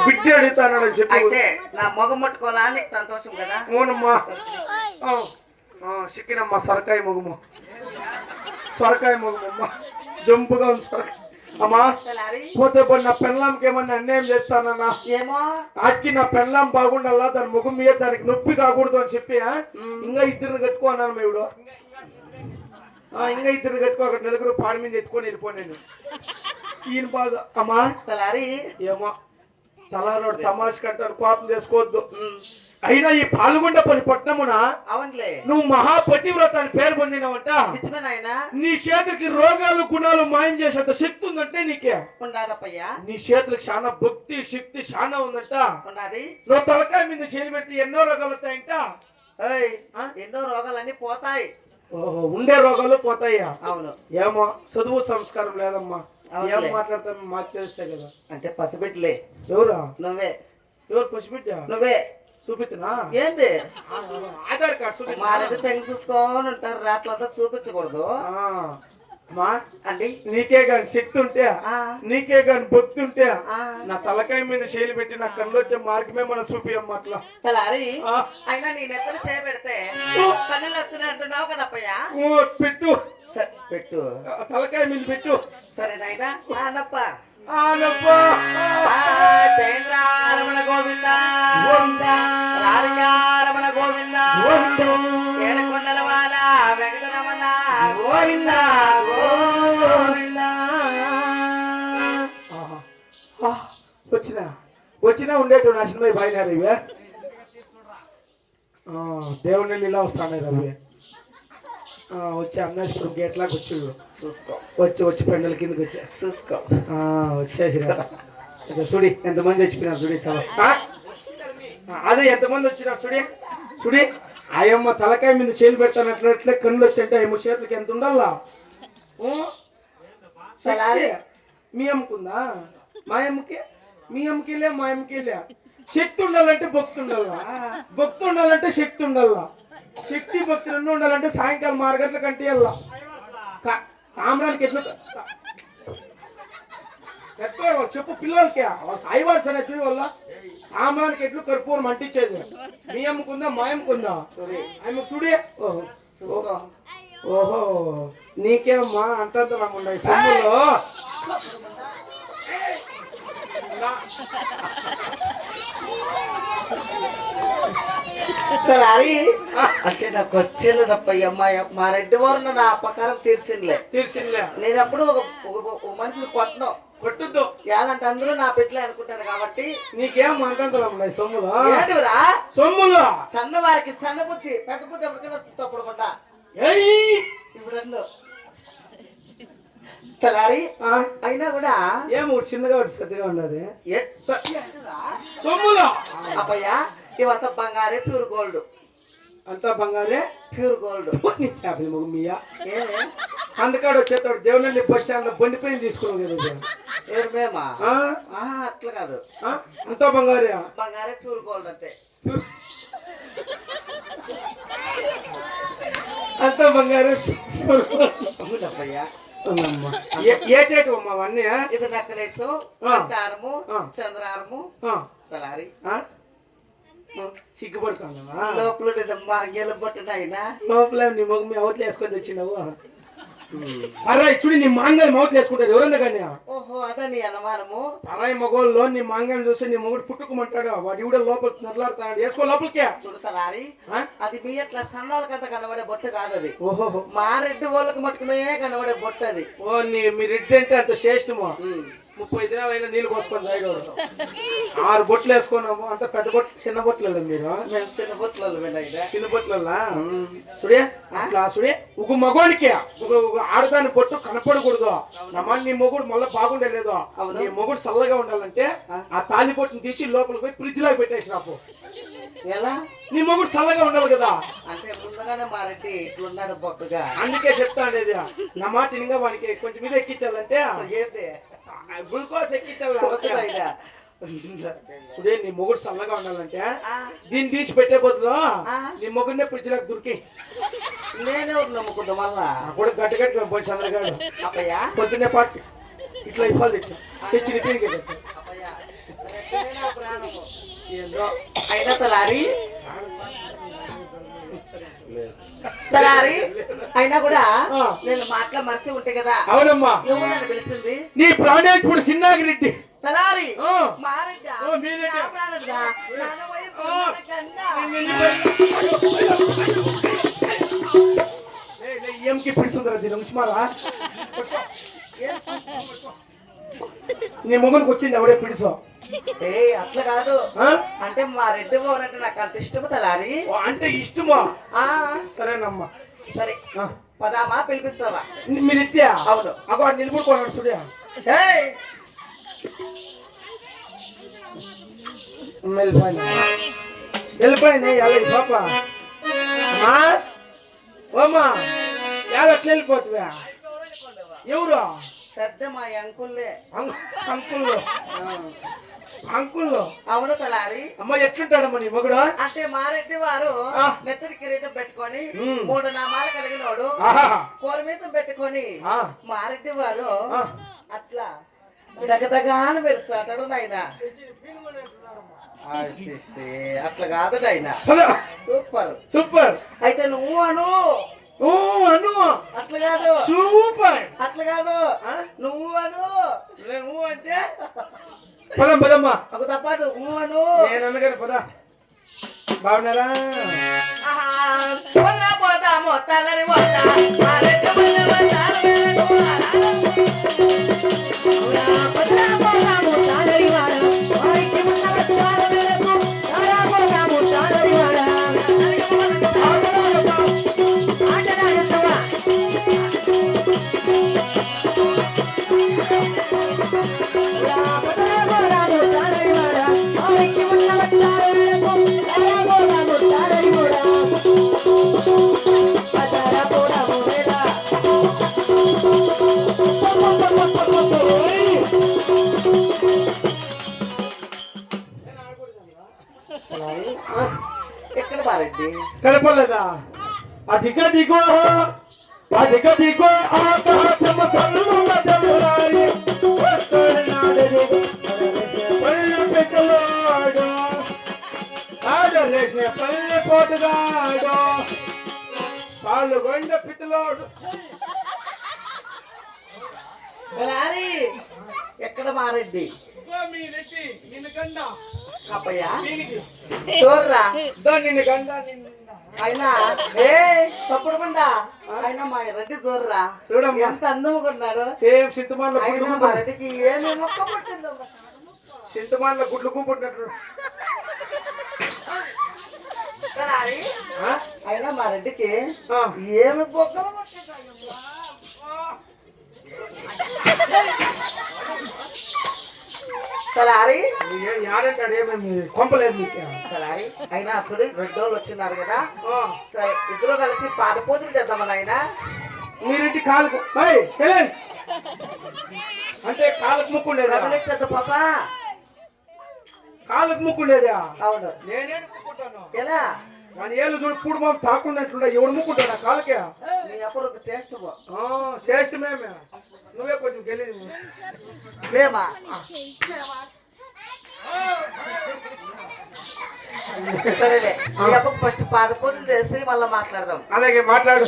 బిడ్డ అడుగుతానని చెప్పి అయితే నా మొగం ముట్టుకోవాలా నీకు సంతోషం కదా? అవునమ్మా. చిక్కినమ్మా సొరకాయ మొగము, సొరకాయ మొగమమ్మా, జంపుగా ఉంది సొరకాయ. అమ్మా పోతే పోయి నా పెళ్ళాంకి ఏమన్నా అన్యాయం చేస్తానన్నా? ఏమో ఆటికి నా పెళ్ళాం బాగుండాలా, దాని ముఖం మీద దానికి నొప్పి కాకూడదు అని చెప్పి ఇంకా ఇద్దరిని కట్టుకో అన్నాను మేడు. ఇంకా ఇద్దరిని కట్టుకో, అక్కడ నలుగురు పాడి మీద ఎత్తుకొని వెళ్ళిపోయాను. ఈయన బాగా అమ్మా ఏమో తలారోడు తమాష కంటారు, పాపం చేసుకోవద్దు. అయినా ఈ పాల్గొండ పని పట్టణమున అవునులే నువ్వు మహాపతివ్రత అని పేరు పొందినావంట. నీ చేతులకి రోగాలు గుణాలు మాయం చేసేంత శక్తి ఉందంటే నీకే ఉండదప్పయ్యా. నీ చేతులకు చాలా భక్తి శక్తి చాలా ఉందంట. నువ్వు తలకాయ మీద చేలు పెడితే ఎన్నో రోగాలు వస్తాయంట. ఎన్నో రోగాలన్నీ పోతాయి. ఓహో, ఉండే రోగాలు పోతాయా? అవును. ఏమో చదువు సంస్కారం లేదమ్మా, ఏం మాట్లాడతాను మాకు తెలిస్తే కదా. అంటే పసిబిడ్డలే. ఎవరా? నువ్వే. ఎవరు పసిబిడ్డ? నువ్వే. చూపిస్తున్నా ఏంది? ఆధార్ కార్డు చూపి. మా దగ్గర తెంగి చూసుకొని ఉంటారు, రాట్లంతా చూపించకూడదు. అంటే నీకే గాని శక్తి ఉంటే, నీకే గాని భక్తి ఉంటే నా తలకాయ మీద శైలి పెట్టి నా కళ్ళు వచ్చే మార్గమే మన చూపియమ్మ. అట్లా అయినా నీ నెత్తలు చేయబెడితే కన్నులు వస్తున్నాయి అంటున్నావు కదప్పయ్యా. పెట్టు పెట్టు, తలకాయ మీద పెట్టు. సరేనాయనా అన్నప్ప. జయంద్రమణ గోవింద రమణ గోవింద ఏడకొండల వాల వెంకటరమణ గోవింద గోవింద. వచ్చినా ఉండేటు నాశనమై బయలుదేరి ఇవే దేవుని ఇలా వస్తానే రవి. వచ్చి అన్నాశ్వరం గేట్ లాగా వచ్చిండు. చూసుకో. వచ్చి పెండల కిందకి వచ్చా. చూసుకో. వచ్చేసి చూడి ఎంతమంది వచ్చిపోయినారు చూడి. అదే ఎంతమంది వచ్చినారు చూడి. చూడి ఆయమ్మ తలకాయ మీద చేలు పెడతానట్లట్లే కళ్ళు వచ్చంటే ఆయమ్మ చేతులకి ఎంత ఉండాలా? మీ అమ్మకుందా? మా అమ్మకి మీ అమ్మకిలే మా అమ్మకిలే. శక్తి ఉండాలంటే భక్తి ఉండాలా, భక్తి ఉండాలంటే శక్తి ఉండాలా. శక్తి భక్తి రెండు ఉండాలంటే సాయంకాలం 6 గంటల కంటే వెళ్ళా. సామ్రానికి ఎట్లా చెప్పు పిల్లలకి సాయివార్స్ అనే చూడు వల్ల సామ్రానికి ఎట్లు కర్పూరం అంటించేది. మీ అమ్ముకుందా మా అమ్ముకుందా? ఆమె చూడే. ఓహో నీకేమమ్మా అంతంత ఉన్నాయి సొమ్ములో. అంటే నాకు వచ్చేది తప్పయ్య. మా రెడ్డి వారు నా అపకారం తీర్చిందిలే. నేను అప్పుడు ఒక మనిషిని కొట్టను కొట్టద్దు ఏదంటే అందరూ నా పెట్లే అనుకుంటాను కాబట్టి. నీకేం అంతంతరం ఉన్నాయి సొమ్ములు? ఏంటిరా సొమ్ములు? సన్న వారికి సన్న బుద్ధి, పెద్ద బుద్ధి ఎప్పటికైనా వస్తుంది తప్పకుండా. ఇప్పుడు తలారి అయినా కూడా ఏమో చిన్నగా పెద్దగా ఉన్నది సొమ్ములు. అప్పయ్య ఇవంతా బంగారే, ప్యూర్ గోల్డ్. అంతా బంగారే, ప్యూర్ గోల్డ్. అందుకాడు వచ్చేస్తాడు దేవుని బస్ స్టాండ్ బండిపోయి తీసుకున్నాం కదా. ఎవరు మేమా? అట్లా కాదు, అంతా బంగారే. బంగారే ప్యూర్ గోల్డ్ అంతే. అంతా బంగారే. ఏటేటు అమ్మా అవన్నీ? ఇది నక్కలేసు, హారము, చంద్రహారము. తలారి సిగ్గుపడుతున్నా లోపల గెలబొట్టునాయినా లోపల నీ మొగ మీ అవతలు వేసుకొని తెచ్చినావు. అరే చూడి నీ మాంగాయి మౌతలు వేసుకుంటారు ఎవరన్నా కానీ. ఓహో అదని అనుమానము. పరాయి మగోళ్ళు నీ మాంగాన్ని చూస్తే నీ మొగుడు పుట్టుకోమంటాడు, వాడి కూడా లోపల నట్లాడుతాడు. వేసుకో లోపలికే. చూడతారి అది మీ అట్లా సన్నోళ్ళకంతా కనబడే బొట్టు కాదు అది. ఓహో మా రెడ్డి వాళ్ళకి మట్టుకునే కనబడే బొట్టు అది. ఓ మీ రెడ్డి అంటే అంత శ్రేష్టమో. 30 దినాలైనా నీళ్ళు పోసుకొని తాగడు. 6 బొట్లు వేసుకున్నాము. అంత పెద్ద బొట్లు చిన్న బొట్లు మీరు? చిన్న బొట్లు చిన్న బొట్లల్లా చూడే. అట్లా చూడే ఒక మగోనికి ఆడదాని బొట్టు కనపడకూడదు. నమ్మని నీ మొగుడు మళ్ళీ బాగుండే లేదు. నీ మొగుడు చల్లగా ఉండాలంటే ఆ తాలి బొట్టుని తీసి లోపలికి పోయి ఫ్రిడ్జ్ లాగా పెట్టేసి రాపు. ఎలా? నీ మొగుడు చల్లగా ఉండాలి కదా. అంటే ముందుగానే మా రెడ్డి ఇట్లున్నాడు బొట్టుగా. అందుకే చెప్తా అనేది నా మాట ఇంకా వానికి కొంచెం మీద ఎక్కించాలంటే గ్లూకోజ్ ఎక్కించాలి. చూడే నీ మొగుడు చల్లగా ఉండాలంటే దీన్ని తీసి పెట్టే బదులు నీ మొగుడినే ఫ్రిడ్జ్లోకి దొరికి. నేనెవరు నమ్ముకుందా మళ్ళా? కూడా గట్టిగట్టు పోయి చంద్రగాడు పొద్దున్నే పాటు ఇట్లా ఇవ్వాలి తెచ్చి తెచ్చి నువ్వే నా ప్రాణము. ఏందో అయినా తలారి అయినా కూడా నేను మాటలు మర్చి ఉంటే కదా. అవునమ్మా. ఎవరు నన్ను పిలిచింది? నీ ప్రాణేశ్వరుడు సిన్నాగిరెడ్డి. తలారి ఆ. మారెడ్డా? మీరెడ్డి. నా ప్రాణంగా? నాన్న వైపు ఉన్న కన్నా. ఏంకి పిలుస్తుందిరా దీని ఉస్మారా? నీ మొగనికి వచ్చింది ఎవడే పిడుసో? ఏ అట్లా కాదు. అంటే మా రెడ్డి మోహన్ అంటే నాకు అంత ఇష్టము తలారి. అంటే ఇష్టమా? ఆ సరేనమ్మా. సరే పదామా పిలిపిస్తావా? మీరు ఇత్యా? అవును. అగో నిలబడుకోవాలి చూడా. వెళ్ళిపోయినా పాప అమ్మా. ఓమ్మా యాడ అట్లా వెళ్ళిపోతువా? ఎవరు? పెద్ద మా అంకుల్లే. అంకుల్లో అంకుల్లో. అవును తలారి. అమ్మ ఎట్లుంటాడమ్మా నీ మగుడు? అంటే మారెడ్డి వారు మెత్తడి కిరీటం పెట్టుకొని 3 నామాలు కలిగినోడు. కోరమీతం పెట్టుకొని మారెడ్డి వారు అట్లా దగ్గదగాను పెరుస్తాడు నాయన. అట్లా కాదు నాయన. Super super. అయితే నువ్వు అను. అను. అట్లా కాదు. సూపర్. అట్లా కాదు. నువ్వు అను. నువ్వు అంటే పదం పదమ్మా. ఒక తప్పాటు నువ్వు అను. నేను అనగానే పద. బాగున్నారా? పోదాము తలని ఎక్కడ బారెడ్డి కనపడలేదా? అధిక దిగో అధిక దిగో ఆకాశము కన్నుల తెల్లారి వస్తాడు పల్లె పెట్టలాడు ఆడలేసిన పల్లె పోటుగాడు పాలు గొండ పిత్తలాడు. ఎక్కడ మారెడ్డి? గండ అప్పయ్యా చూర్రా నిన్ను గండ అయినా ఏ తప్పుడు బండా అయినా మా రెడ్డి చూర్రా చూడమ్మా ఎంత అందముగా ఉన్నాడు. సేమ్ సింతమాన్ల అయినా మా రెడ్డికి ఏమి మొక్క పుట్టిందో. సింతమాన్ల గుడ్లు కూపుట్టినట్లు. అయినా మా రెడ్డికి ఏమి బొక్కలు సలారి యాడంటాడు ఏమేమి కొంపలేదు మీకు సలారి. అయినా అసలు 2 రోజులు వచ్చినారు కదా. సరే ఇద్దరు కలిసి పాదపూజలు చేద్దామని ఆయన. మీరింటి కాలుకు అంటే కాలుకు ముక్కుండేదా? రగలిచ్చేద్దాం పాపా. కాలుకు ముక్కుండేదా? అవును. నేనే ముక్కుంటాను. ఎలా? మన ఏళ్ళు చూడు పూడు మాకు తాకుండట్లుండే ఎవడు ముక్కుంటాడా కాలుకే? నీ అప్పుడు టేస్ట్ శ్రేష్టమేమే. నువ్వే కొంచెం గెలిచి లేమా సరేలే. ఫస్ట్ పాదపూజలు చేసి మళ్ళీ మాట్లాడదాం. అలాగే మాట్లాడు.